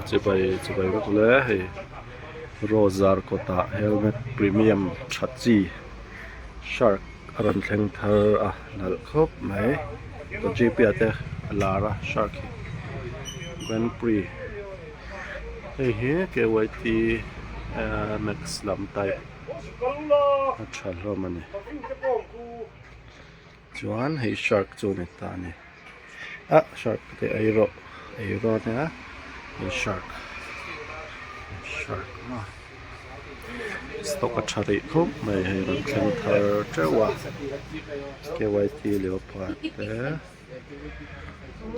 chỉ bay rất lẽ thì Rozar Kota helmet premium chachi shark ran thleng thar a nal khop mai to GP ate lara shark Grand Prix hey he KYT max lam type achal ro mani chuan hei shark chu ni ta ni shark te airo ne hei shark ma stock a chari khop mai hei ran thleng thar trewa KYT leopard te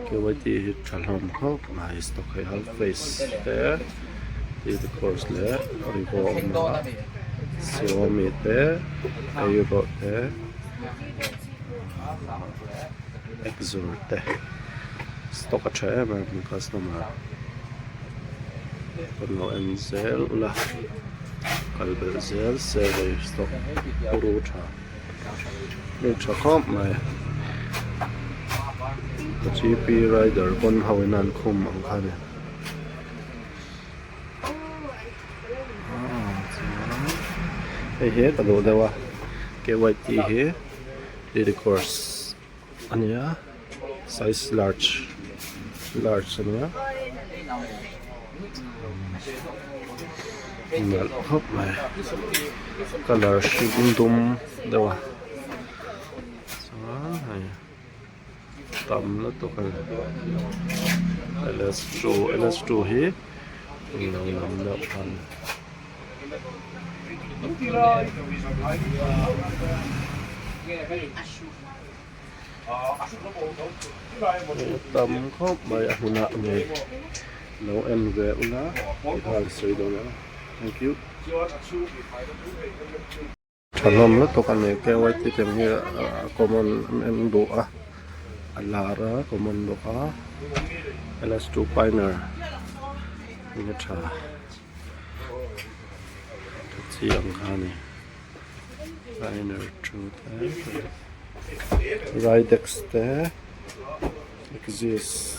KYT hi chalhom khop mai stock hei half face te the course le rivo ma Xiaomi te Airo te Exur te stock a chae American customer Pano Enzel ula Kalbel Zel Server stock Urucha Urucha khop mai GP rider bon hawinan khum ang khane he kalo dewa KYT he the course ania size large ania mal hop mai color shibundum dewa hai tam na to kan LS2 he nam na pan tầm khóc bài huna nghề nấu ăn về una hal soi do na thank you thanom lo to kan ke wai ti tem hi common em do alara common do LS2 pioneer ni tha ang khani liner truth Ridex te exist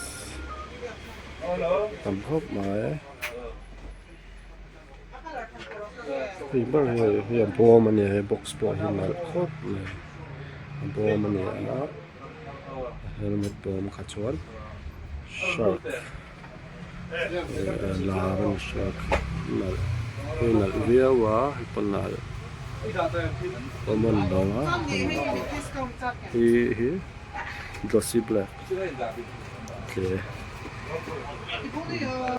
tầm hop mai thì bao giờ hiện po mình này box po hiện là hop này po mình này là helmet po mình khá chuan shark là bên shark là cái là vía quá phần là common đó hi glossy black okay